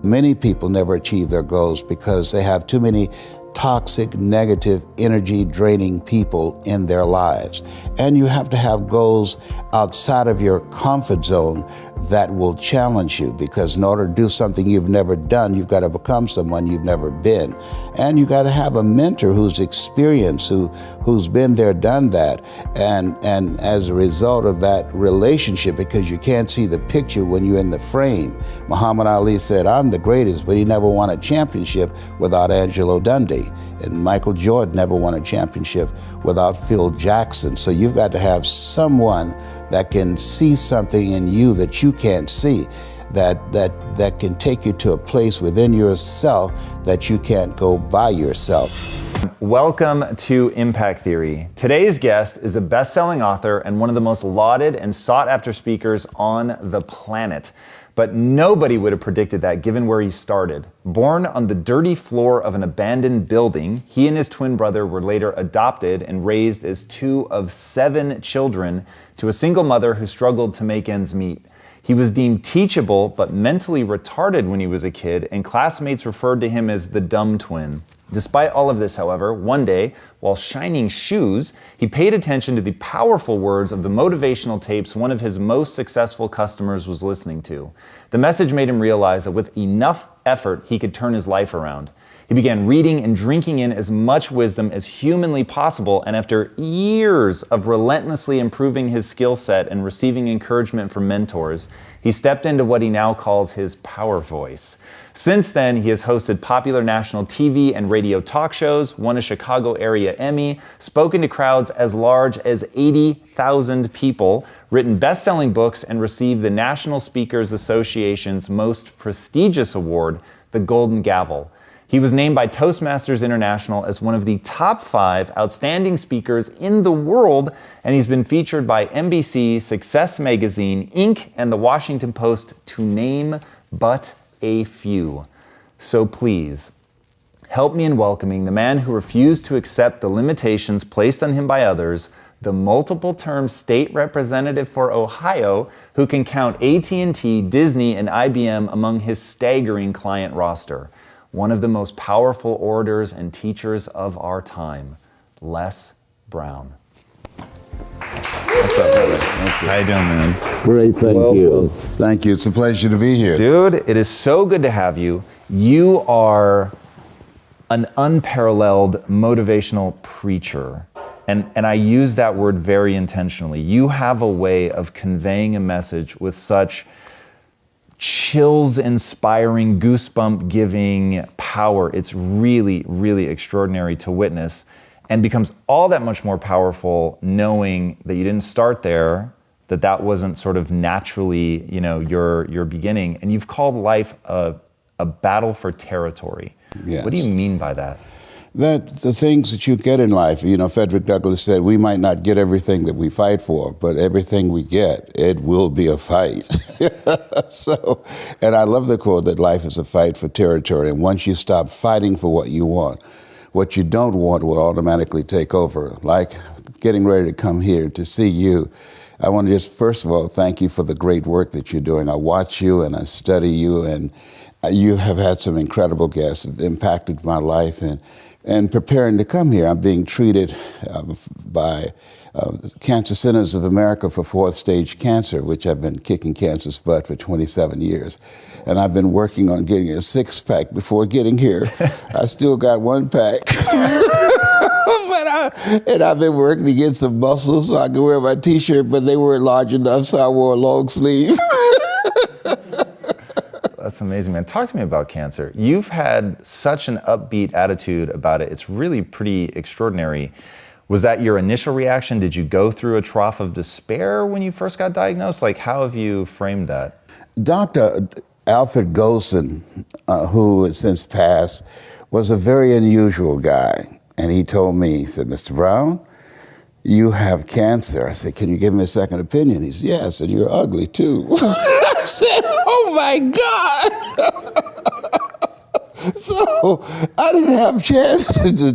Many people never achieve their goals because they have too many toxic, negative, energy draining people in their lives. And you have to have goals outside of your comfort zone that will challenge you, because in order to do something you've never done, you've got to become someone you've never been. And you got to have a mentor who's experienced, who's been there, done that. And as a result of that relationship, because you can't see the picture when you're in the frame. Muhammad Ali said, "I'm the greatest," but he never won a championship without Angelo Dundee. And Michael Jordan never won a championship without Phil Jackson. So you've got to have someone that can see something in you that you can't see, that can take you to a place within yourself that you can't go by yourself. Welcome to Impact Theory. Today's guest is a best-selling author and one of the most lauded and sought-after speakers on the planet. But nobody would have predicted that given where he started. Born on the dirty floor of an abandoned building, he and his twin brother were later adopted and raised as two of 7 children to a single mother who struggled to make ends meet. He was deemed teachable but mentally retarded when he was a kid, and classmates referred to him as the dumb twin. Despite all of this, however, one day, while shining shoes, he paid attention to the powerful words of the motivational tapes one of his most successful customers was listening to. The message made him realize that with enough effort, he could turn his life around. He began reading and drinking in as much wisdom as humanly possible, and after years of relentlessly improving his skill set and receiving encouragement from mentors, he stepped into what he now calls his power voice. Since then, he has hosted popular national TV and radio talk shows, won a Chicago area Emmy, spoken to crowds as large as 80,000 people, written best-selling books, and received the National Speakers Association's most prestigious award, the Golden Gavel. He was named by Toastmasters International as one of the top 5 outstanding speakers in the world, and he's been featured by NBC, Success Magazine, Inc., and the Washington Post, to name but a few. So please, help me in welcoming the man who refused to accept the limitations placed on him by others, the multiple-term state representative for Ohio, who can count AT&T, Disney, and IBM among his staggering client roster. One of the most powerful orators and teachers of our time, Les Brown. What's up, brother? Thank you. How you doing, man? Great, thank you. Thank you. It's a pleasure to be here. Dude, it is so good to have you. You are an unparalleled motivational preacher. And I use that word very intentionally. You have a way of conveying a message with such chills-inspiring, goosebump-giving power. It's really, really extraordinary to witness, and becomes all that much more powerful knowing that you didn't start there, that wasn't sort of naturally, your beginning, and you've called life a battle for territory. Yes. What do you mean by that? That the things that you get in life, Frederick Douglass said, we might not get everything that we fight for, but everything we get, it will be a fight. So, and I love the quote that life is a fight for territory. And once you stop fighting for what you want, what you don't want will automatically take over. Like getting ready to come here to see you. I want to just, first of all, thank you for the great work that you're doing. I watch you and I study you, and you have had some incredible guests that impacted my life. And preparing to come here, I'm being treated by Cancer Centers of America for 4th stage cancer, which I've been kicking cancer's butt for 27 years. And I've been working on getting a 6-pack before getting here. I still got 1 pack. And I've been working to get some muscles so I can wear my t-shirt, but they weren't large enough, so I wore a long sleeve. That's amazing, man. Talk to me about cancer. You've had such an upbeat attitude about it. It's really pretty extraordinary. Was that your initial reaction? Did you go through a trough of despair when you first got diagnosed? Like, how have you framed that? Dr. Alfred Golson, who has since passed, was a very unusual guy. And he told me, he said, "Mr. Brown, you have cancer." I said, "Can you give me a second opinion?" He said, "Yes, and you're ugly too." I said, "Oh my God." So I didn't have a chance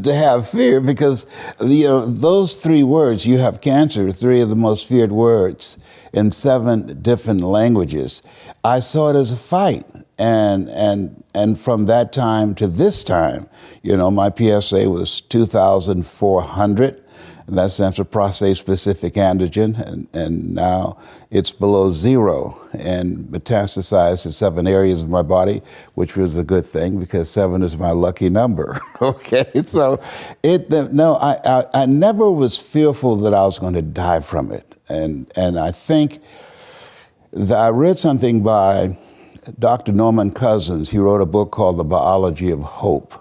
to have fear, because those 3 words, "you have cancer," 3 of the most feared words in 7 different languages. I saw it as a fight. And from that time to this time, my PSA was 2,400. And that stands for prostate-specific antigen, and now it's below 0 and metastasized to 7 areas of my body, which was a good thing because 7 is my lucky number. Okay, so I never was fearful that I was going to die from it, and I think that I read something by Dr. Norman Cousins. He wrote a book called The Biology of Hope,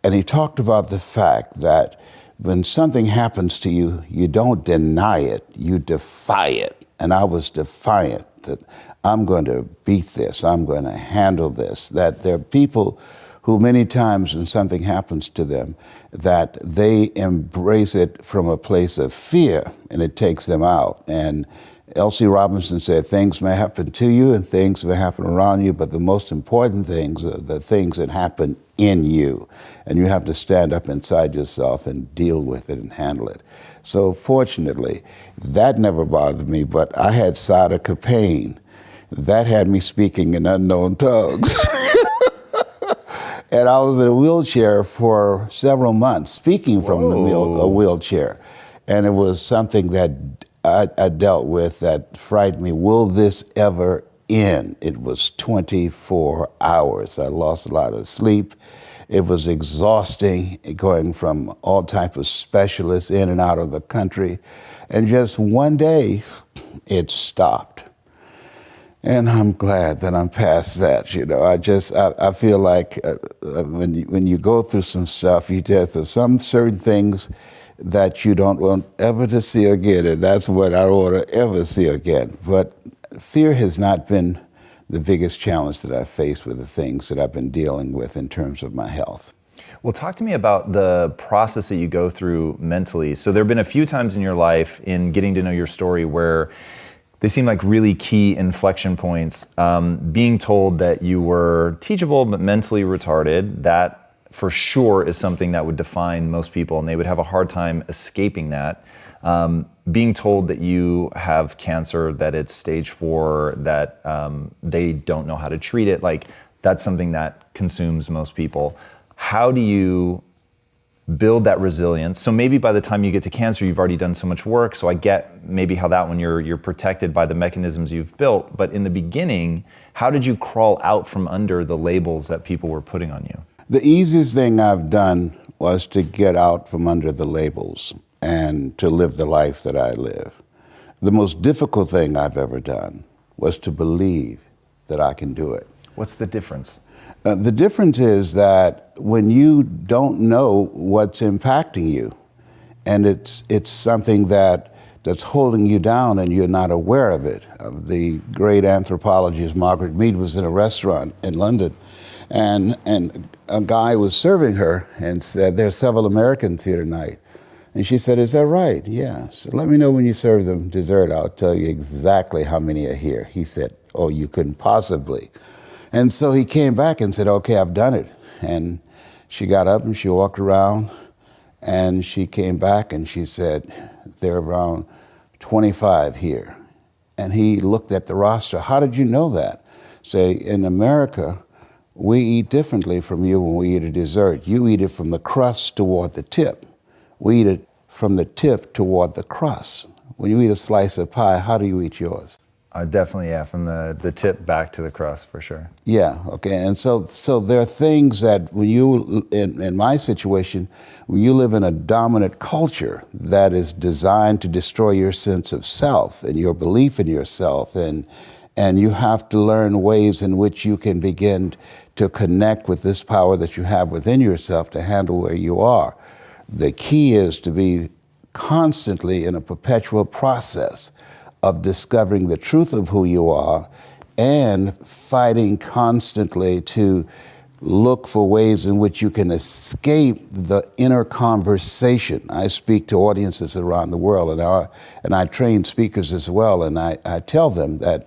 and he talked about the fact that when something happens to you, you don't deny it, you defy it. And I was defiant that I'm going to beat this, I'm going to handle this. That there are people who many times when something happens to them, that they embrace it from a place of fear and it takes them out. And L.C. Robinson said, things may happen to you and things may happen around you, but the most important things are the things that happen in you. And you have to stand up inside yourself and deal with it and handle it. So fortunately, that never bothered me, but I had sciatica pain. That had me speaking in unknown tongues. And I was in a wheelchair for several months, speaking from a wheelchair. And it was something that I dealt with that frightened me. Will this ever end? It was 24 hours. I lost a lot of sleep. It was exhausting, going from all type of specialists in and out of the country. And just one day, it stopped. And I'm glad that I'm past that. I feel like when you go through some stuff, there's some certain things that you don't want ever to see again, and that's what I don't want to ever see again. But fear has not been the biggest challenge that I've faced with the things that I've been dealing with in terms of my health. Well, talk to me about the process that you go through mentally. So there have been a few times in your life in getting to know your story where they seem like really key inflection points. Being told that you were teachable but mentally retarded, that for sure is something that would define most people, and they would have a hard time escaping that. Being told that you have cancer, that it's stage 4, that they don't know how to treat it, like that's something that consumes most people. How do you build that resilience? So maybe by the time you get to cancer, you've already done so much work, so I get maybe how that one you're protected by the mechanisms you've built, but in the beginning, how did you crawl out from under the labels that people were putting on you? The easiest thing I've done was to get out from under the labels and to live the life that I live. The most difficult thing I've ever done was to believe that I can do it. What's the difference? The difference is that when you don't know what's impacting you, and it's something that's holding you down and you're not aware of it. The great anthropologist Margaret Mead was in a restaurant in London, and a guy was serving her and said, "There's several Americans here tonight." And she said, "Is that right?" "Yeah." So let me know when you serve them dessert. I'll tell you exactly how many are here. He said, "Oh, you couldn't possibly." And so he came back and said, "Okay, I've done it." And she got up and she walked around and she came back and she said, "There are around 25 here." And he looked at the roster. "How did you know that?" Say, "In America, we eat differently from you when we eat a dessert. You eat it from the crust toward the tip. We eat it from the tip toward the crust. When you eat a slice of pie, how do you eat yours?" Definitely, yeah, from the tip back to the crust, for sure. Yeah, okay, and so there are things that when you, in my situation, when you live in a dominant culture that is designed to destroy your sense of self and your belief in yourself, and you have to learn ways in which you can begin to connect with this power that you have within yourself to handle where you are. The key is to be constantly in a perpetual process of discovering the truth of who you are and fighting constantly to look for ways in which you can escape the inner conversation. I speak to audiences around the world, and I train speakers as well, and I tell them that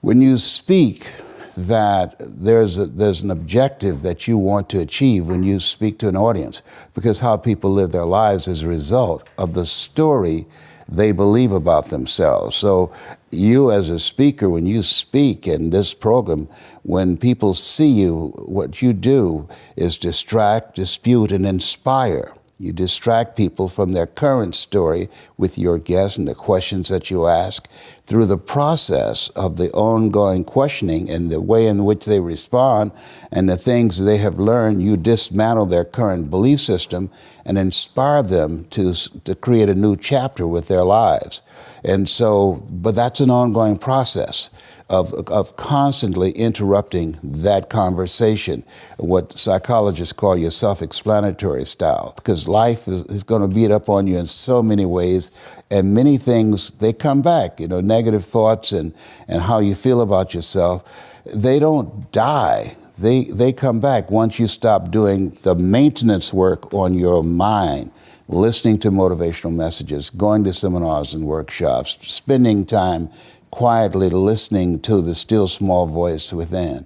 when you speak, that there's an objective that you want to achieve when you speak to an audience, because how people live their lives is a result of the story they believe about themselves. So you as a speaker, when you speak in this program, when people see you, what you do is distract, dispute, and inspire. You distract people from their current story with your guests and the questions that you ask. Through the process of the ongoing questioning and the way in which they respond and the things they have learned, you dismantle their current belief system and inspire them to create a new chapter with their lives. And so, but that's an ongoing process of constantly interrupting that conversation, what psychologists call your self-explanatory style, because life is going to beat up on you in so many ways, and many things, they come back, negative thoughts and how you feel about yourself, they don't die. They come back once you stop doing the maintenance work on your mind, listening to motivational messages, going to seminars and workshops, spending time quietly listening to the still small voice within.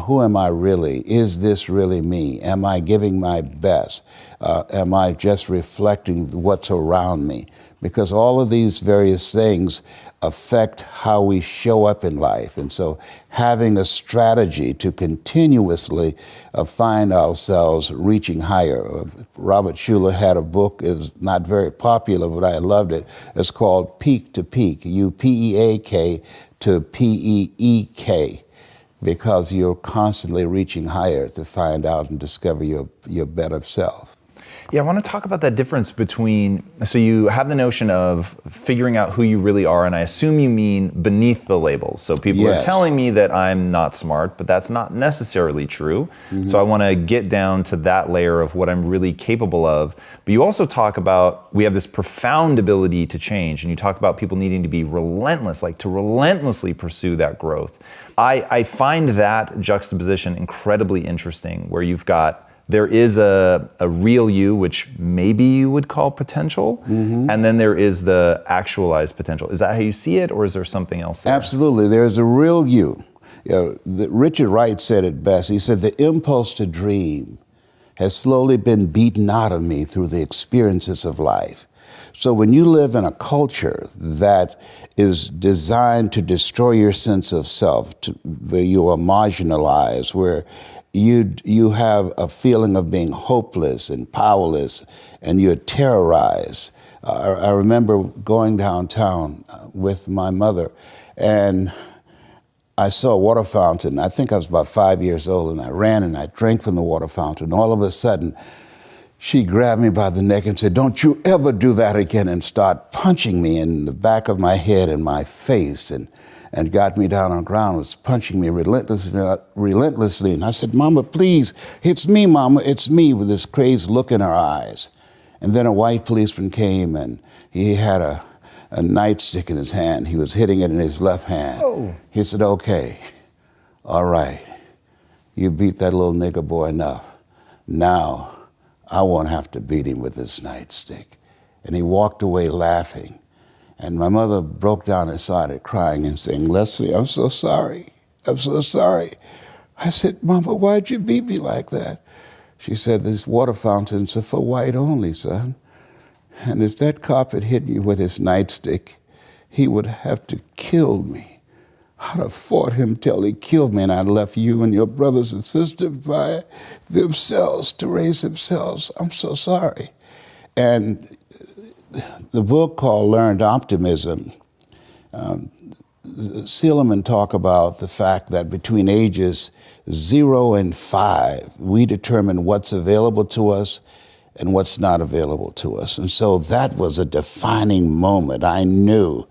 Who am I really? Is this really me? Am I giving my best? Am I just reflecting what's around me? Because all of these various things affect how we show up in life. And so having a strategy to continuously find ourselves reaching higher. Robert Schuller had a book, is not very popular, but I loved it. It's called Peak to Peak, U-P-E-A-K to P-E-E-K, because you're constantly reaching higher to find out and discover your better self. Yeah, I want to talk about that difference between, so you have the notion of figuring out who you really are, and I assume you mean beneath the labels. So people are telling me that I'm not smart, but that's not necessarily true. Mm-hmm. So I want to get down to that layer of what I'm really capable of. But you also talk about, we have this profound ability to change, and you talk about people needing to be relentless, like to relentlessly pursue that growth. I find that juxtaposition incredibly interesting, where you've got, there is a real you, which maybe you would call potential, mm-hmm. and then there is the actualized potential. Is that how you see it, or is there something else there? Absolutely. There's a real you. Richard Wright said it best. He said, the impulse to dream has slowly been beaten out of me through the experiences of life. So when you live in a culture that is designed to destroy your sense of self, where you are marginalized, where you have a feeling of being hopeless and powerless, and you're terrorized. I remember going downtown with my mother, and I saw a water fountain. I think I was about 5 years old, and I ran and I drank from the water fountain. All of a sudden, she grabbed me by the neck and said, "Don't you ever do that again," and start punching me in the back of my head and my face, and got me down on the ground, was punching me relentlessly. And I said, "Mama, please, it's me, Mama, it's me," with this crazed look in her eyes. And then a white policeman came, and he had a nightstick in his hand. He was hitting it in his left hand. Oh. He said, "Okay, all right, you beat that little nigger boy enough. Now I won't have to beat him with this nightstick." And he walked away laughing. And my mother broke down and started crying and saying, "Leslie, I'm so sorry. I'm so sorry." I said, "Mama, why'd you beat me like that?" She said, "These water fountains are for white only, son. And if that cop had hit me with his nightstick, he would have to kill me. I'd have fought him till he killed me, and I'd left you and your brothers and sisters by themselves to raise themselves. I'm so sorry." And the book called Learned Optimism, Seligman talk about the fact that between ages 0 and 5, we determine what's available to us and what's not available to us. And so that was a defining moment. I knew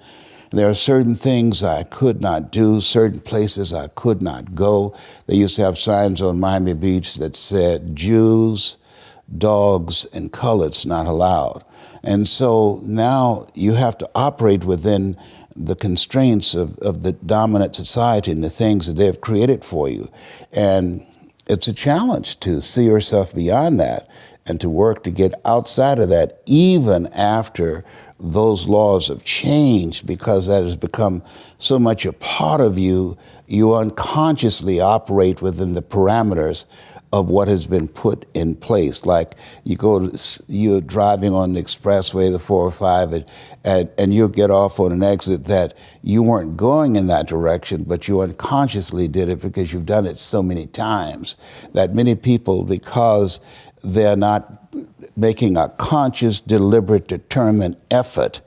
there are certain things I could not do, certain places I could not go. They used to have signs on Miami Beach that said, "Jews, dogs, and coloreds not allowed." And so now you have to operate within the constraints of the dominant society and the things that they've created for you. And it's a challenge to see yourself beyond that and to work to get outside of that, even after those laws have changed, because that has become so much a part of you. You unconsciously operate within the parameters of what has been put in place. Like you're driving on the expressway, the 405, and you'll get off on an exit that you weren't going in that direction, but you unconsciously did it because you've done it so many times that many people, because they're not making a conscious, deliberate, determined effort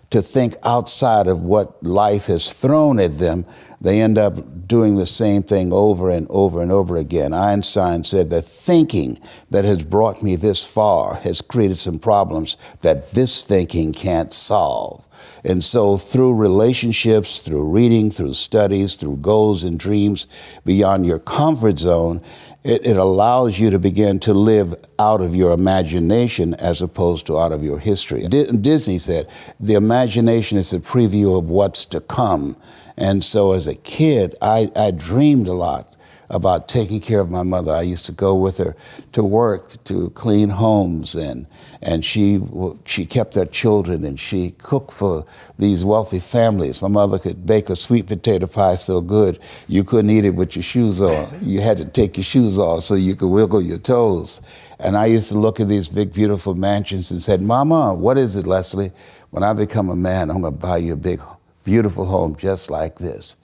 to think outside of what life has thrown at them, they end up doing the same thing over and over and over again. Einstein said that thinking that has brought me this far has created some problems that this thinking can't solve. And so through relationships, through reading, through studies, through goals and dreams beyond your comfort zone, it allows you to begin to live out of your imagination as opposed to out of your history. Disney said, the imagination is a preview of what's to come. And so as a kid, I dreamed a lot about taking care of my mother. I used to go with her to work to clean homes, and she kept her children, and she cooked for these wealthy families. My mother could bake a sweet potato pie so good you couldn't eat it with your shoes on. You had to take your shoes off so you could wiggle your toes. And I used to look at these big, beautiful mansions and said, Mama, what is it, Leslie? When I become a man, I'm gonna buy you a big, beautiful home just like this.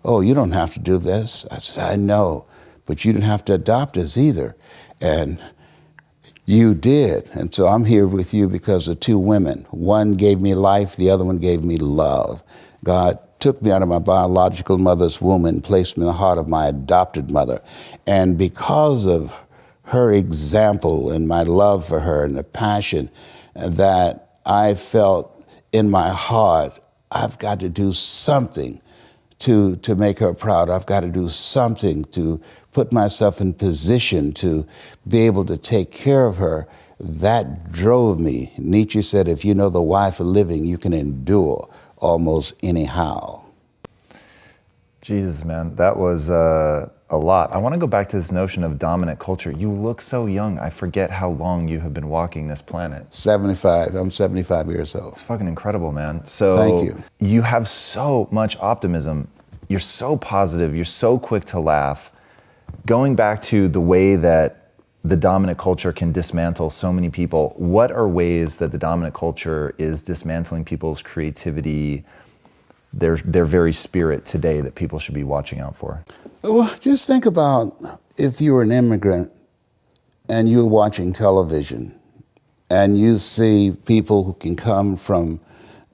Oh, you don't have to do this. I said, I know, but you didn't have to adopt us either. And you did. And so I'm here with you because of two women. One gave me life, the other one gave me love. God took me out of my biological mother's womb and placed me in the heart of my adopted mother. And because of her example and my love for her and the passion that I felt in my heart, I've got to do something to make her proud. I've got to do something to put myself in position to be able to take care of her. That drove me. Nietzsche said, if you know the why for living, you can endure almost anyhow. Jesus, man, that was a lot. I want to go back to this notion of dominant culture. You look so young. I forget how long you have been walking this planet. 75. I'm 75 years old. It's fucking incredible, man. So thank you. You have so much optimism. You're so positive. You're so quick to laugh. Going back to the way that the dominant culture can dismantle so many people, what are ways that the dominant culture is dismantling people's creativity, their very spirit today that people should be watching out for? Well, just think about if you were an immigrant and you're watching television and you see people who can come from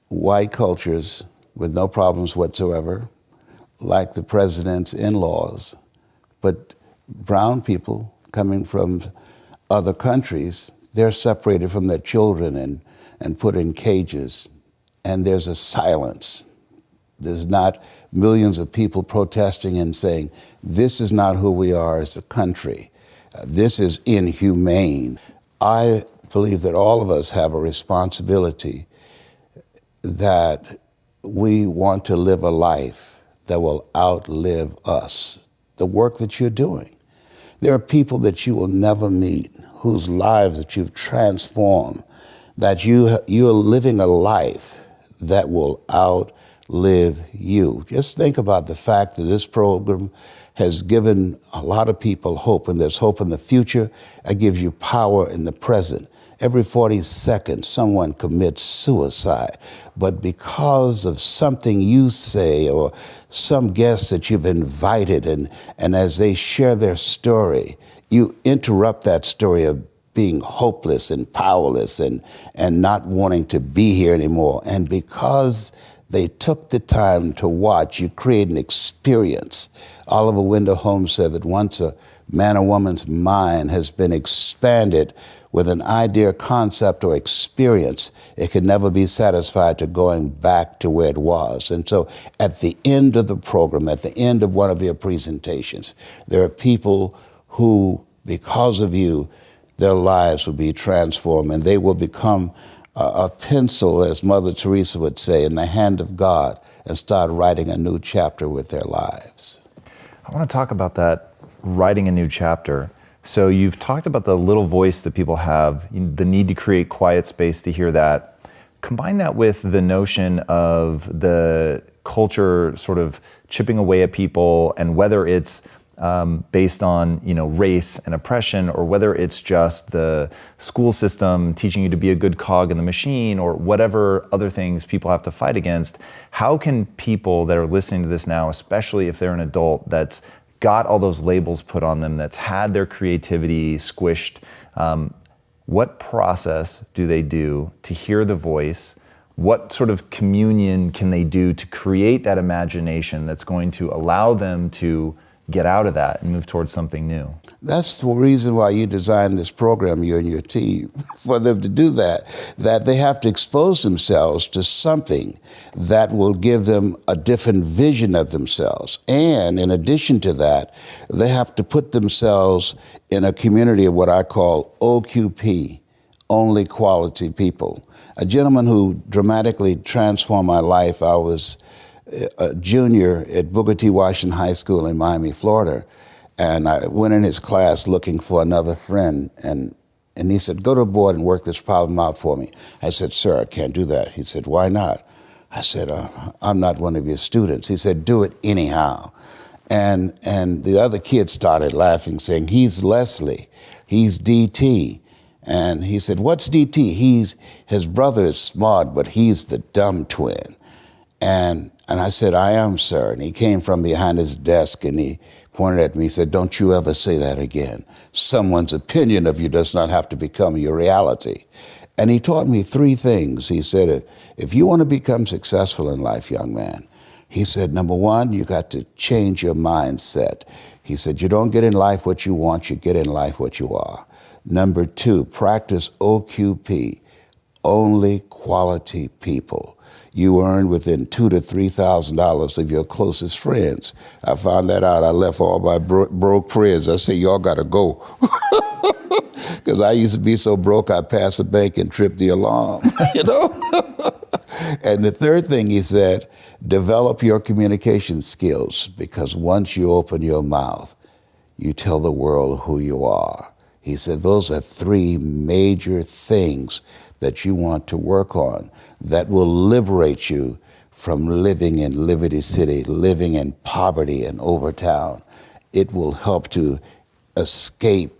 white cultures with no problems whatsoever, like the president's in-laws, but brown people coming from other countries, they're separated from their children and put in cages, and there's a silence. There's not millions of people protesting and saying, this is not who we are as a country. This is inhumane. I believe that all of us have a responsibility that we want to live a life that will outlive us. The work that you're doing. There are people that you will never meet, whose lives that you've transformed, that you're living a life that will outlive you. Just think about the fact that this program has given a lot of people hope, and there's hope in the future. It gives you power in the present. Every 40 seconds, someone commits suicide. But because of something you say or some guest that you've invited, and as they share their story, you interrupt that story of being hopeless and powerless and not wanting to be here anymore. And because they took the time to watch, you create an experience. Oliver Wendell Holmes said that once a man or woman's mind has been expanded with an idea, concept, or experience, it can never be satisfied to going back to where it was. And so at the end of the program, at the end of one of your presentations, there are people who, because of you, their lives will be transformed, and they will become a pencil, as Mother Teresa would say, in the hand of God, and start writing a new chapter with their lives. I want to talk about that, writing a new chapter. So you've talked about the little voice that people have, the need to create quiet space to hear that. Combine that with the notion of the culture sort of chipping away at people, and whether it's based on race and oppression, or whether it's just the school system teaching you to be a good cog in the machine, or whatever other things people have to fight against, how can people that are listening to this now, especially if they're an adult that's got all those labels put on them, that's had their creativity squished, what process do they do to hear the voice? What sort of communion can they do to create that imagination that's going to allow them to get out of that and move towards something new? That's the reason why you designed this program, you and your team, for them to do that they have to expose themselves to something that will give them a different vision of themselves. And in addition to that, they have to put themselves in a community of what I call OQP, only quality people. A gentleman who dramatically transformed my life, I was a junior at Booker T. Washington High School in Miami, Florida, and I went in his class looking for another friend, and he said, go to the board and work this problem out for me. I said, sir, I can't do that. He said, why not? I said, I'm not one of your students. He said, do it anyhow. And the other kids started laughing, saying, he's Leslie, he's DT. And he said, what's DT? His brother is smart, but he's the dumb twin. And I said, I am, sir. And he came from behind his desk and he pointed at me. He said, don't you ever say that again. Someone's opinion of you does not have to become your reality. And he taught me three things. He said, if you want to become successful in life, young man, he said, number one, you got to change your mindset. He said, you don't get in life what you want, you get in life what you are. Number two, practice OQP, only quality people. You earn within $2,000 to $3,000 of your closest friends. I found that out. I left all my broke friends. I said, y'all got to go. Because I used to be so broke, I'd pass a bank and trip the alarm, And the third thing he said, develop your communication skills, because once you open your mouth, you tell the world who you are. He said, those are three major things that you want to work on that will liberate you from living in Liberty City, living in poverty in Overtown. It will help to escape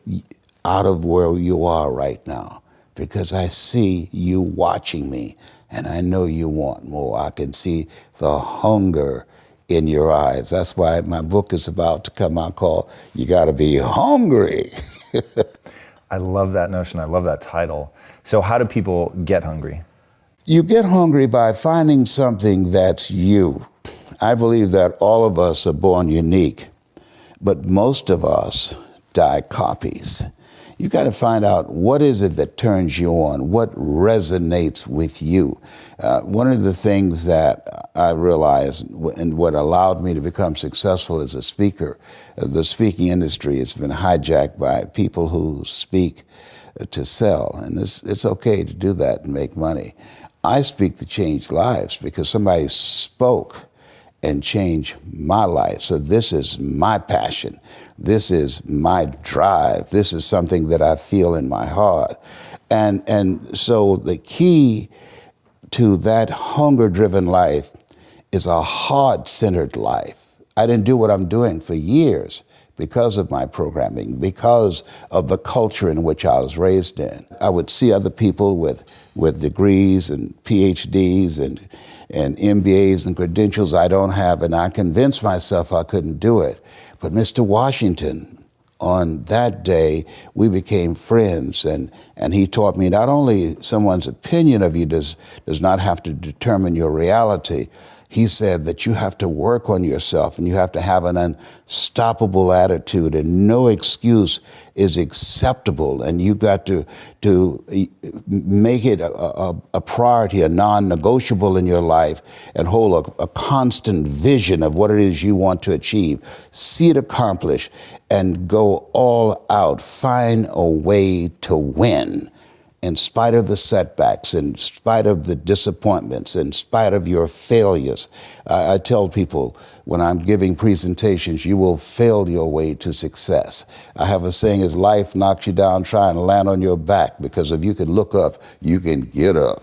out of where you are right now, because I see you watching me and I know you want more. I can see the hunger in your eyes. That's why my book is about to come out called You Gotta Be Hungry. I love that notion. I love that title. So how do people get hungry? You get hungry by finding something that's you. I believe that all of us are born unique, but most of us die copies. You got to find out what is it that turns you on, what resonates with you. One of the things that I realized and what allowed me to become successful as a speaker, the speaking industry has been hijacked by people who speak to sell, and it's okay to do that and make money. I speak to change lives because somebody spoke and changed my life. So this is my passion. This is my drive. This is something that I feel in my heart. And so the key to that hunger-driven life is a heart-centered life. I didn't do what I'm doing for years because of my programming, because of the culture in which I was raised in. I would see other people with degrees and PhDs and MBAs and credentials I don't have, and I convinced myself I couldn't do it. But Mr. Washington, on that day, we became friends, and he taught me not only someone's opinion of you does not have to determine your reality. He said that you have to work on yourself and you have to have an unstoppable attitude, and no excuse is acceptable, and you got to make it a priority, a non-negotiable in your life, and hold a constant vision of what it is you want to achieve. See it accomplished and go all out. Find a way to win. In spite of the setbacks, in spite of the disappointments, in spite of your failures. I tell people when I'm giving presentations, you will fail your way to success. I have a saying, is life knocks you down, try and land on your back, because if you can look up, you can get up.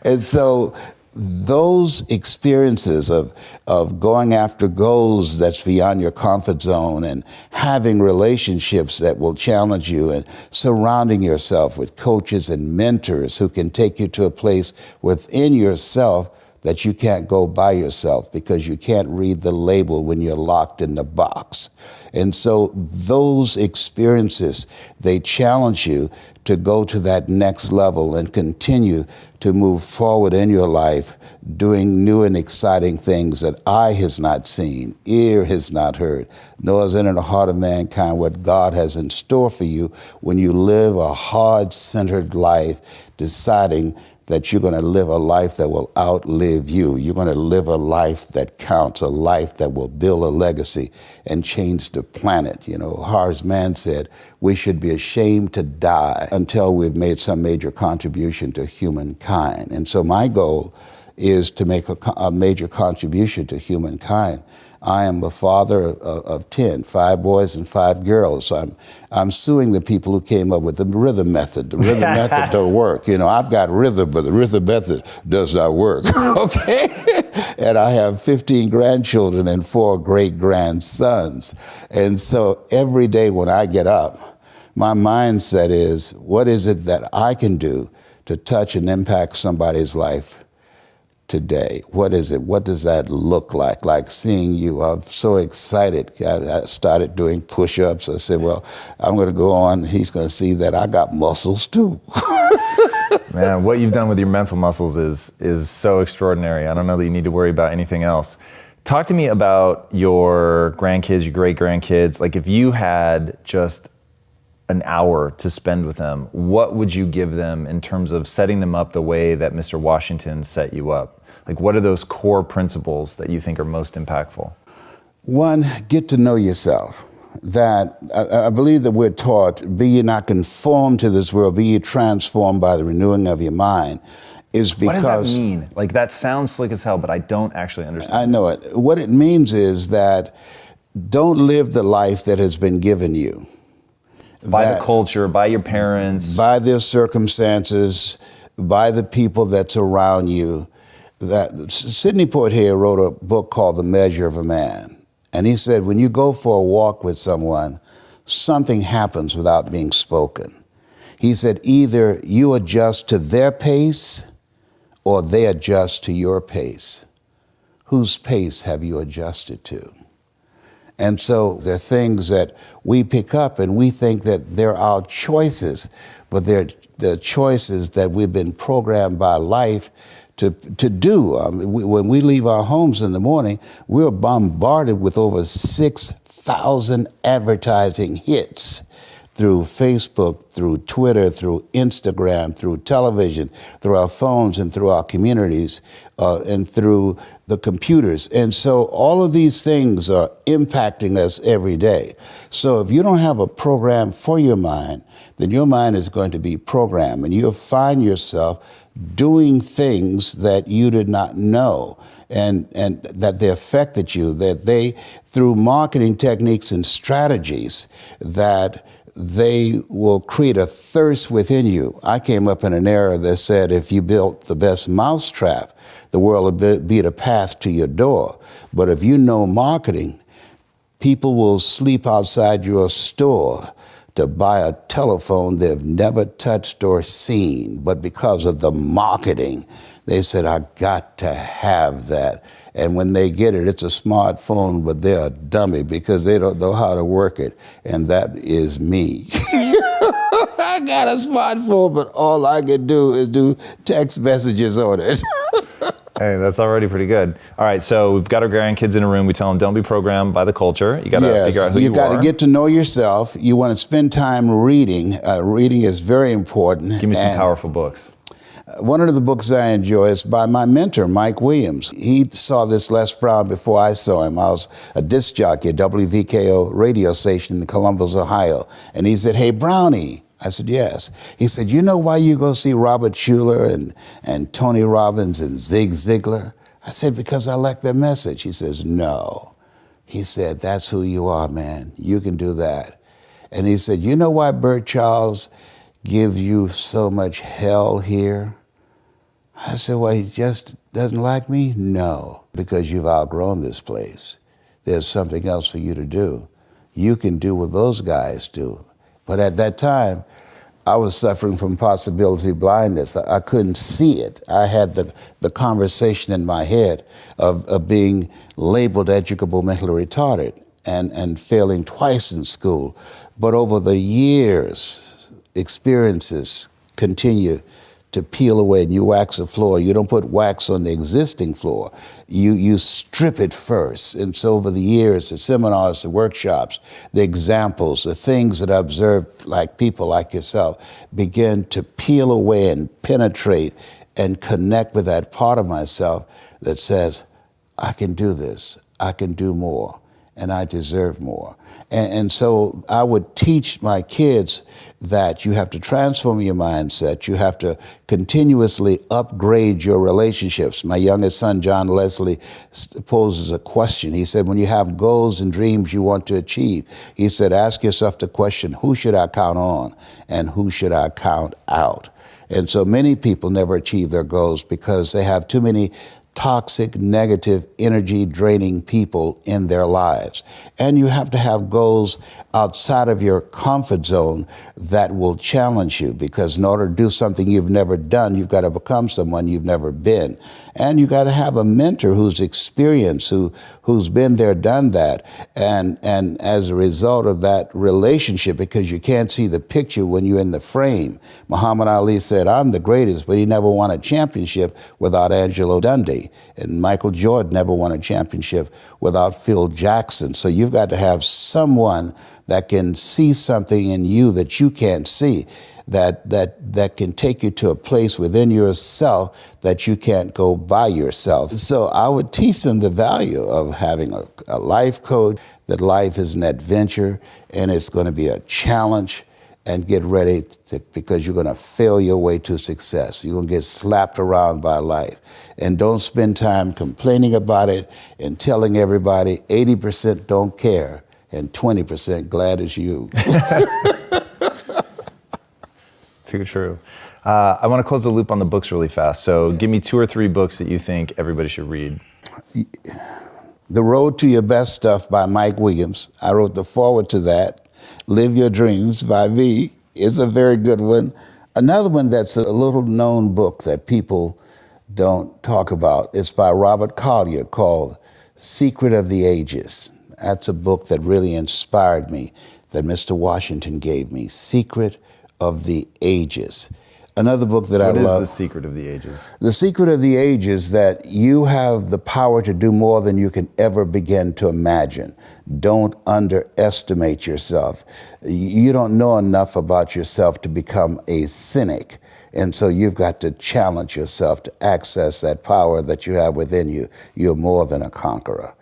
And so those experiences of going after goals that's beyond your comfort zone and having relationships that will challenge you and surrounding yourself with coaches and mentors who can take you to a place within yourself that you can't go by yourself because you can't read the label when you're locked in the box. And so those experiences, they challenge you to go to that next level and continue to move forward in your life, doing new and exciting things that eye has not seen, ear has not heard, nor has entered the heart of mankind what God has in store for you when you live a heart-centered life, deciding that you're going to live a life that will outlive you. You're going to live a life that counts, a life that will build a legacy and change the planet. You know, Horace Mann said, we should be ashamed to die until we've made some major contribution to humankind. And so my goal is to make a major contribution to humankind. I am a father of 10, 5 boys and 5 girls. So I'm suing the people who came up with the rhythm method. The rhythm method don't work. You know, I've got rhythm, but the rhythm method does not work, okay? And I have 15 grandchildren and 4 great-grandsons. And so every day when I get up, my mindset is, what is it that I can do to touch and impact somebody's life today? What is it? What does that look like? Like seeing you, I'm so excited. I started doing push-ups. I said, well, I'm going to go on. He's going to see that I got muscles too. Man, what you've done with your mental muscles is so extraordinary. I don't know that you need to worry about anything else. Talk to me about your grandkids, your great-grandkids. Like if you had just an hour to spend with them, what would you give them in terms of setting them up the way that Mr. Washington set you up? Like, what are those core principles that you think are most impactful? One, get to know yourself. That I believe that we're taught, be ye not conformed to this world, be ye transformed by the renewing of your mind, is because... What does that mean? Like, that sounds slick as hell, but I don't actually understand. I know it. What it means is that don't live the life that has been given you. By the culture, by your parents. By their circumstances, by the people that's around you. That Sidney Poitier wrote a book called The Measure of a Man. And he said, when you go for a walk with someone, something happens without being spoken. He said, either you adjust to their pace or they adjust to your pace. Whose pace have you adjusted to? And so there are things that we pick up and we think that they're our choices, but they're the choices that we've been programmed by life to do. When we leave our homes in the morning, we're bombarded with over 6,000 advertising hits through Facebook, through Twitter, through Instagram, through television, through our phones and through our communities, and through the computers. And so all of these things are impacting us every day. So if you don't have a program for your mind, then your mind is going to be programmed, and you'll find yourself doing things that you did not know, and that they affected you, that they, through marketing techniques and strategies, that they will create a thirst within you. I came up in an era that said if you built the best mousetrap, the world will be the path to your door. But if you know marketing, people will sleep outside your store to buy a telephone they've never touched or seen. But because of the marketing, they said, I got to have that. And when they get it, it's a smartphone, but they're a dummy because they don't know how to work it. And that is me. I got a smartphone, but all I can do is do text messages on it. Hey, that's already pretty good. All right, so we've got our grandkids in a room. We tell them, don't be programmed by the culture. You got to figure out who you are. You got to get to know yourself. You want to spend time reading. Reading is very important. Give me some powerful books. One of the books I enjoy is by my mentor, Mike Williams. He saw this Les Brown before I saw him. I was a disc jockey at WVKO radio station in Columbus, Ohio. And he said, hey, Brownie. I said, yes. He said, you know why you go see Robert Schuller and Tony Robbins and Zig Ziglar? I said, because I like their message. He says, no. He said, that's who you are, man. You can do that. And he said, you know why Bert Charles gives you so much hell here? I said, well, he just doesn't like me? No, because you've outgrown this place. There's something else for you to do. You can do what those guys do. But at that time, I was suffering from possibility blindness. I couldn't see it. I had the conversation in my head of being labeled educable mentally retarded and failing twice in school. But over the years, experiences continue to peel away, and you wax a floor. You don't put wax on the existing floor. You strip it first. And so over the years, the seminars, the workshops, the examples, the things that I observed, like people like yourself, begin to peel away and penetrate and connect with that part of myself that says, I can do this, I can do more, and I deserve more. And so I would teach my kids that you have to transform your mindset. You have to continuously upgrade your relationships. My youngest son, John Leslie, poses a question. He said, when you have goals and dreams you want to achieve, he said, ask yourself the question, who should I count on and who should I count out? And so many people never achieve their goals because they have too many toxic, negative, energy draining people in their lives. And you have to have goals outside of your comfort zone that will challenge you, because in order to do something you've never done, you've got to become someone you've never been. And you got to have a mentor who's experienced, who's been there, done that. And as a result of that relationship, because you can't see the picture when you're in the frame, Muhammad Ali said, I'm the greatest, but he never won a championship without Angelo Dundee. And Michael Jordan never won a championship without Phil Jackson. So you've got to have someone that can see something in you that you can't see, that can take you to a place within yourself that you can't go by yourself. So I would teach them the value of having a life coach, that life is an adventure and it's going to be a challenge, and get ready because you're going to fail your way to success. You're going to get slapped around by life. And don't spend time complaining about it and telling everybody 80% don't care and 20% glad as you. Too true. I want to close the loop on the books really fast. So give me 2 or 3 books that you think everybody should read. The Road to Your Best Stuff by Mike Williams. I wrote the foreword to that. Live Your Dreams by me is a very good one. Another one that's a little known book that people don't talk about, it's by Robert Collier, called Secret of the Ages. That's a book that really inspired me, that Mr. Washington gave me, Secret of the Ages. Another book that I love. What is The Secret of the Ages? The Secret of the Ages, that you have the power to do more than you can ever begin to imagine. Don't underestimate yourself. You don't know enough about yourself to become a cynic. And so you've got to challenge yourself to access that power that you have within you. You're more than a conqueror.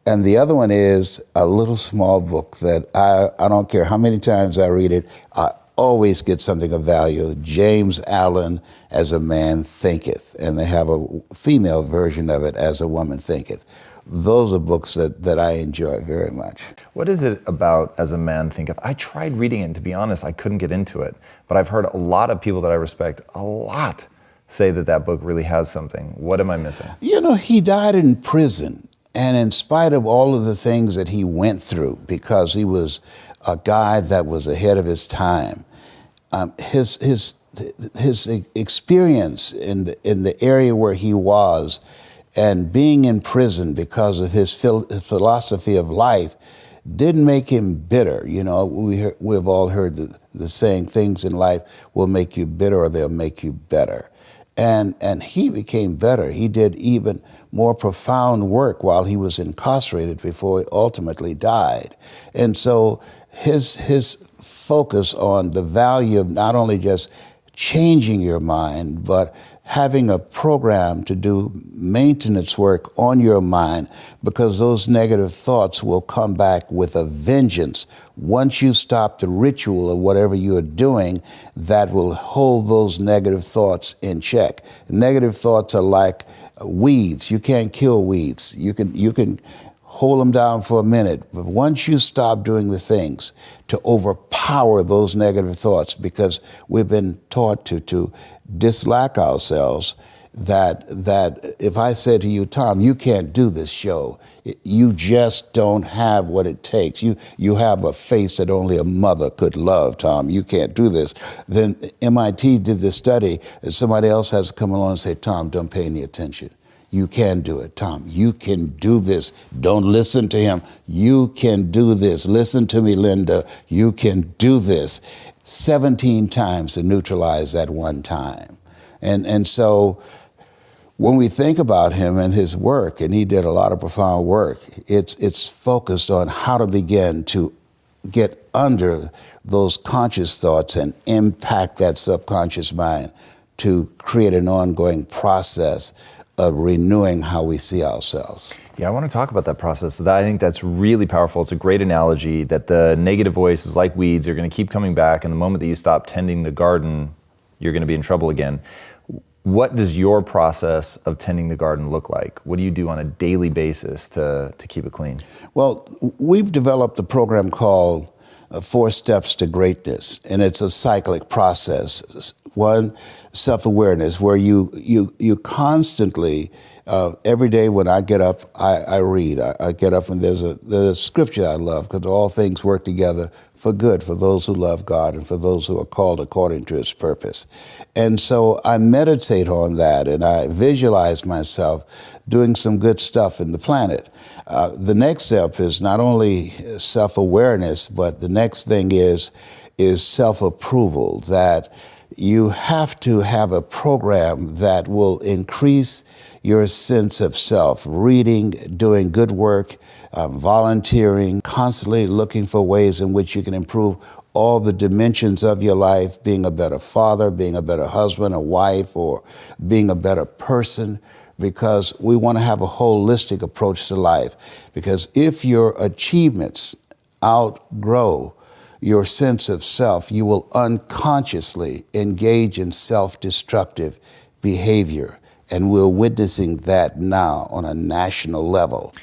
And the other one is a little small book that I don't care how many times I read it, I always get something of value. James Allen, As a Man Thinketh. And they have a female version of it, As a Woman Thinketh. Those are books that I enjoy very much. What is it about As a Man Thinketh? I tried reading it, and to be honest, I couldn't get into it. But I've heard a lot of people that I respect a lot say that book really has something. What am I missing? You know, he died in prison. And in spite of all of the things that he went through, because he was a guy that was ahead of his time, his experience in the area where he was, and being in prison because of his philosophy of life, didn't make him bitter. You know, we've all heard the saying, things in life will make you bitter or they'll make you better. And he became better. He did even more profound work while he was incarcerated before he ultimately died. And so his focus on the value of not only just changing your mind, but having a program to do maintenance work on your mind, because those negative thoughts will come back with a vengeance. Once you stop the ritual of whatever you're doing, that will hold those negative thoughts in check. Negative thoughts are like weeds. You can't kill weeds. You can hold them down for a minute, but once you stop doing the things to overpower those negative thoughts, because we've been taught to dislike ourselves, that if I said to you, Tom, you can't do this show, you just don't have what it takes. You have a face that only a mother could love, Tom. You can't do this. Then MIT did this study, and somebody else has to come along and say, Tom, don't pay any attention. You can do it, Tom. You can do this. Don't listen to him. You can do this. Listen to me, Linda. You can do this. 17 times to neutralize that one time. And so when we think about him and his work, and he did a lot of profound work, it's focused on how to begin to get under those conscious thoughts and impact that subconscious mind to create an ongoing process of renewing how we see ourselves. Yeah, I want to talk about that process. I think that's really powerful. It's a great analogy that the negative voices, like weeds, are going to keep coming back, and the moment that you stop tending the garden, you're going to be in trouble again. What does your process of tending the garden look like? What do you do on a daily basis to keep it clean? Well, we've developed a program called 4 Steps to Greatness, and it's a cyclic process. One, self-awareness, where you constantly, every day when I get up, I read. I get up and there's a scripture I love, because all things work together for good for those who love God and for those who are called according to his purpose. And so I meditate on that, and I visualize myself doing some good stuff in the planet. The next step is not only self-awareness, but the next thing is self-approval, that you have to have a program that will increase your sense of self, reading, doing good work, volunteering, constantly looking for ways in which you can improve all the dimensions of your life, being a better father, being a better husband, a wife, or being a better person, because we want to have a holistic approach to life. Because if your achievements outgrow your sense of self, you will unconsciously engage in self-destructive behavior. And we're witnessing that now on a national level.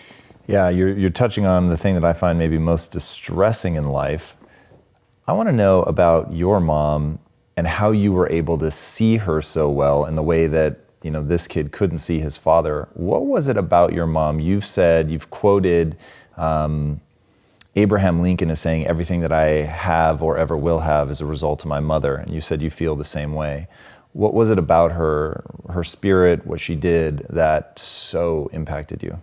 Yeah, you're touching on the thing that I find maybe most distressing in life. I want to know about your mom and how you were able to see her so well in the way that, this kid couldn't see his father. What was it about your mom? You've quoted Abraham Lincoln as saying, everything that I have or ever will have is a result of my mother. And you said you feel the same way. What was it about her spirit, what she did, that so impacted you?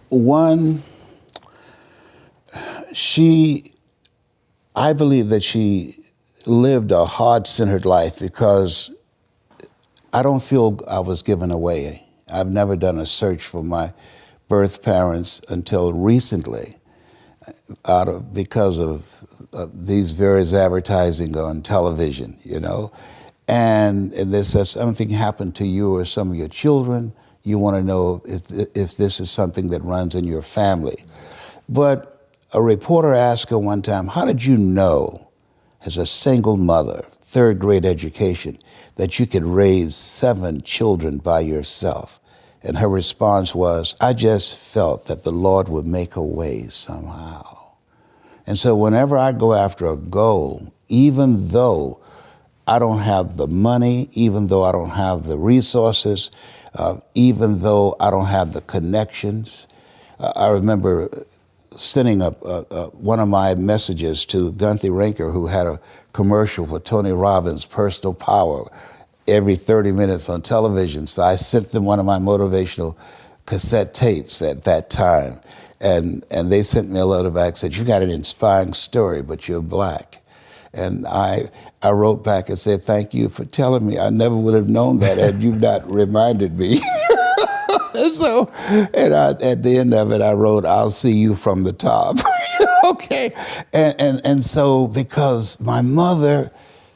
One, I believe that she lived a heart-centered life, because I don't feel I was given away. I've never done a search for my birth parents until recently, because of these various advertising on television, And they said something happened to you or some of your children. You want to know if this is something that runs in your family. But a reporter asked her one time, how did you know, as a single mother, 3rd grade education, that you could raise 7 children by yourself? And her response was, I just felt that the Lord would make a way somehow. And so whenever I go after a goal, even though I don't have the money, even though I don't have the resources, even though I don't have the connections. I remember sending one of my messages to Gunther Rinker, who had a commercial for Tony Robbins' Personal Power every 30 minutes on television. So I sent them one of my motivational cassette tapes at that time. And they sent me a letter back, said, you got an inspiring story, but you're black. And I wrote back and said, thank you for telling me. I never would have known that had you not reminded me. At the end of it, I wrote, I'll see you from the top. Okay. And so, because my mother,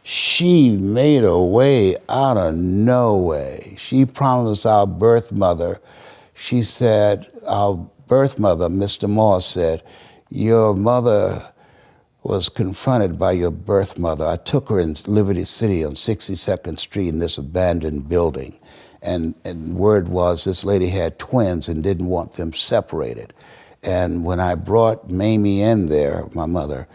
she made a way out of no way. She promised our birth mother, she said, our birth mother, Mr. Moore, said, your mother was confronted by your birth mother. I took her in Liberty City on 62nd Street in this abandoned building. And word was this lady had twins and didn't want them separated. And when I brought Mamie in there, my mother,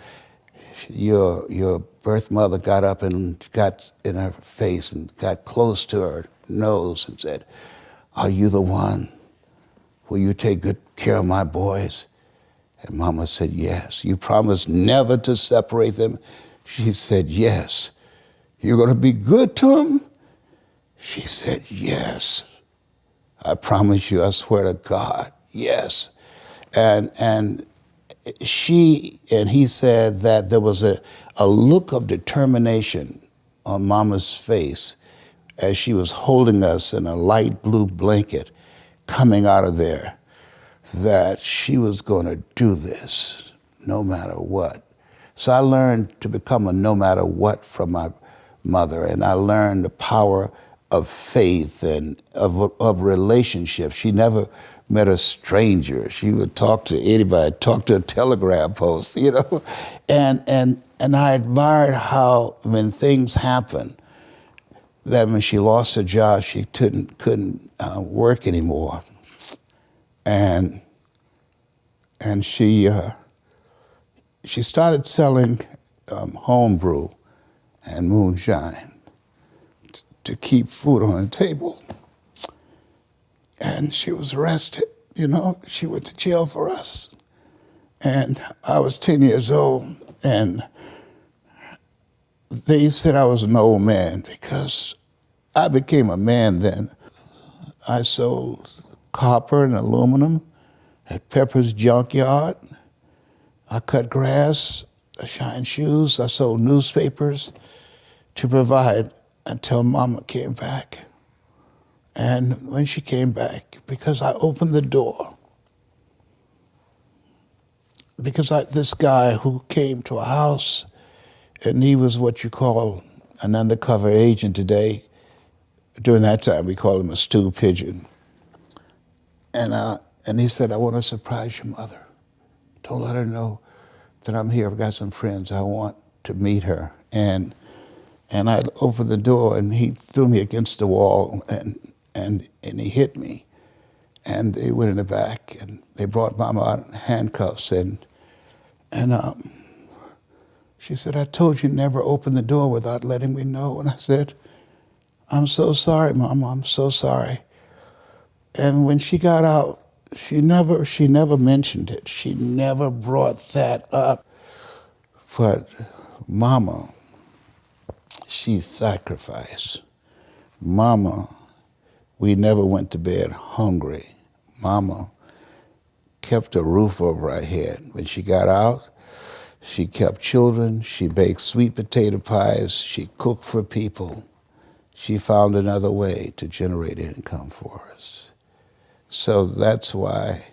your birth mother got up and got in her face and got close to her nose and said, "Are you the one? Will you take good care of my boys?" And Mama said, "Yes." "You promise never to separate them?" She said, "Yes." "You're going to be good to them?" She said, "Yes. I promise you, I swear to God, yes." And he said that there was a look of determination on Mama's face as she was holding us in a light blue blanket coming out of there, that she was going to do this no matter what. So I learned to become a no matter what from my mother, and I learned the power of faith and of relationships. She never met a stranger. She would talk to anybody, talk to a telegraph post, you know. And I admired how when things happen, that when she lost her job, she couldn't work anymore, and she started selling home brew and moonshine to keep food on the table. And she was arrested, you know. She went to jail for us. And I was 10 years old, and they said I was an old man because I became a man then. I sold copper and aluminum at Pepper's Junkyard. I cut grass, I shined shoes, I sold newspapers to provide until Mama came back. And when she came back, because I opened the door, because this guy who came to a house, and he was what you call an undercover agent today. During that time, we called him a stew pigeon. And he said, "I want to surprise your mother. Don't let her know that I'm here. I've got some friends. I want to meet her." And I opened the door, and he threw me against the wall, and he hit me. And they went in the back, and they brought Mama out in handcuffs. And she said, "I told you never open the door without letting me know." And I said, "I'm so sorry, Mama. I'm so sorry." And when she got out, she never mentioned it. She never brought that up. But Mama, she sacrificed. Mama, we never went to bed hungry. Mama kept a roof over our head. When she got out, she kept children. She baked sweet potato pies. She cooked for people. She found another way to generate income for us. So that's why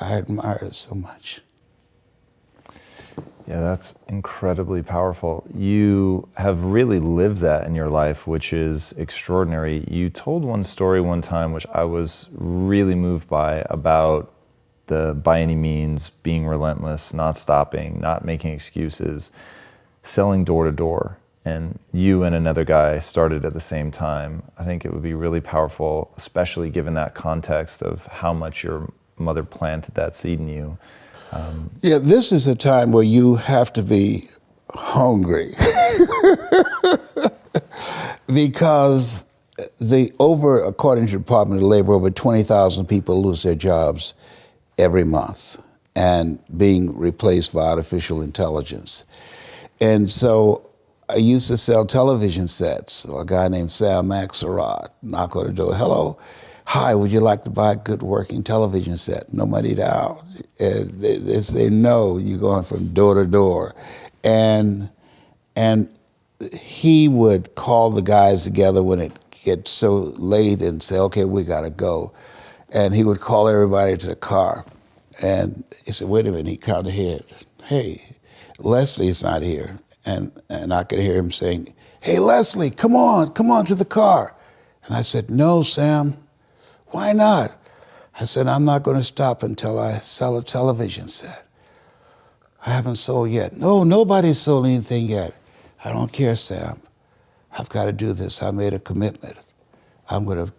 I admire her so much. Yeah, that's incredibly powerful. You have really lived that in your life, which is extraordinary. You told one story one time, which I was really moved by, about the by any means, being relentless, not stopping, not making excuses, selling door to door. And you and another guy started at the same time. I think it would be really powerful, especially given that context of how much your mother planted that seed in you. Yeah, this is a time where you have to be hungry because according to the Department of Labor, over 20,000 people lose their jobs every month and being replaced by artificial intelligence. And so I used to sell television sets. So a guy named Sam Axelrod knock on the door. "Hello, hi, would you like to buy a good working television set?" No money down. And they know you're going from door to door. And he would call the guys together when it gets so late and say, "Okay, we gotta go." And he would call everybody to the car. And he said, "Wait a minute," he counted ahead. "Hey, Leslie's not here." And I could hear him saying, "Hey, Leslie, come on to the car." And I said, "No, Sam, why not?" I said, "I'm not going to stop until I sell a television set. I haven't sold yet." "No, nobody's sold anything yet." "I don't care, Sam. I've got to do this. I made a commitment. I'm going to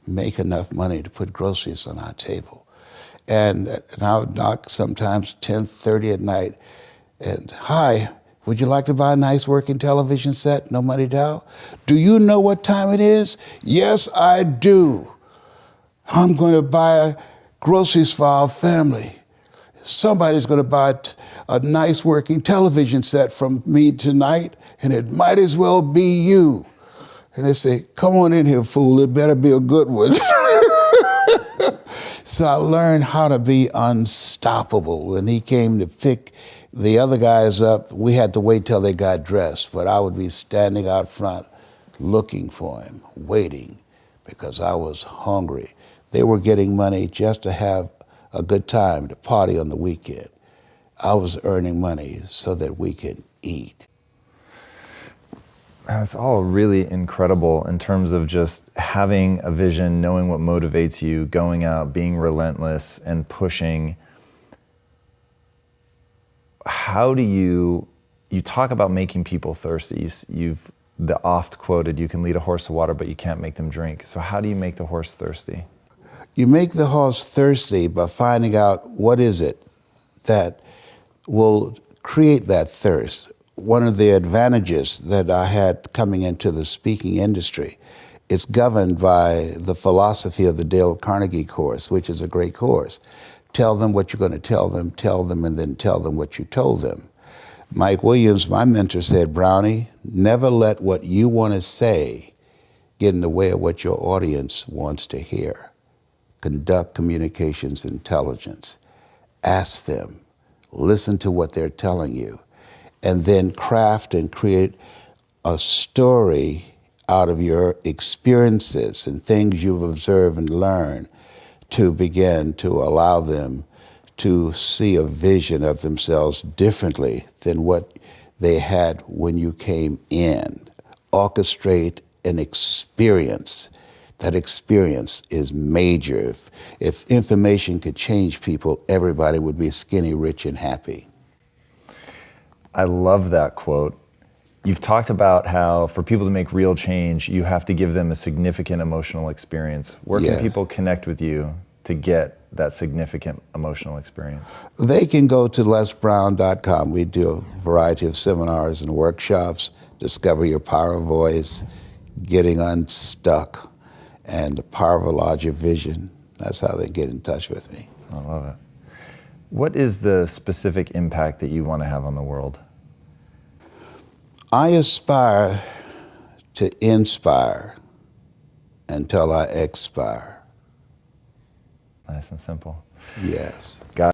make enough money to put groceries on our table." And I would knock sometimes 10:30 at night, and, "Hi, Would you like to buy a nice working television set? No money down? Do you know what time it is? Yes, I do. I'm going to buy groceries for our family. Somebody's going to buy a nice working television set from me tonight, and it might as well be you. And they say, come on in here, fool. It better be a good one. So I learned how to be unstoppable. When he came to pick the other guys up, we had to wait till they got dressed, but I would be standing out front looking for him, waiting, because I was hungry. They were getting money just to have a good time, to party on the weekend. I was earning money so that we could eat. That's all really incredible in terms of just having a vision, knowing what motivates you, going out, being relentless and pushing. How do you talk about making people thirsty? You've the oft quoted, you can lead a horse to water, but you can't make them drink. So how do you make the horse thirsty? You make the horse thirsty by finding out what is it that will create that thirst. One of the advantages that I had coming into the speaking industry, it's governed by the philosophy of the Dale Carnegie course, which is a great course. Tell them what you're going to tell them, and then tell them what you told them. Mike Williams, my mentor, said, Brownie, never let what you want to say get in the way of what your audience wants to hear. Conduct communications intelligence. Ask them. Listen to what they're telling you. And then craft and create a story out of your experiences and things you've observed and learned to begin to allow them to see a vision of themselves differently than what they had when you came in. Orchestrate an experience. That experience is major. If information could change people, everybody would be skinny, rich, and happy. I love that quote. You've talked about how for people to make real change, you have to give them a significant emotional experience. Where can people connect with you to get that significant emotional experience? They can go to lesbrown.com. We do a variety of seminars and workshops, discover your power of voice, getting unstuck, and the power of a larger vision. That's how they get in touch with me. I love it. What is the specific impact that you want to have on the world? I aspire to inspire until I expire. Nice and simple. Yes. Got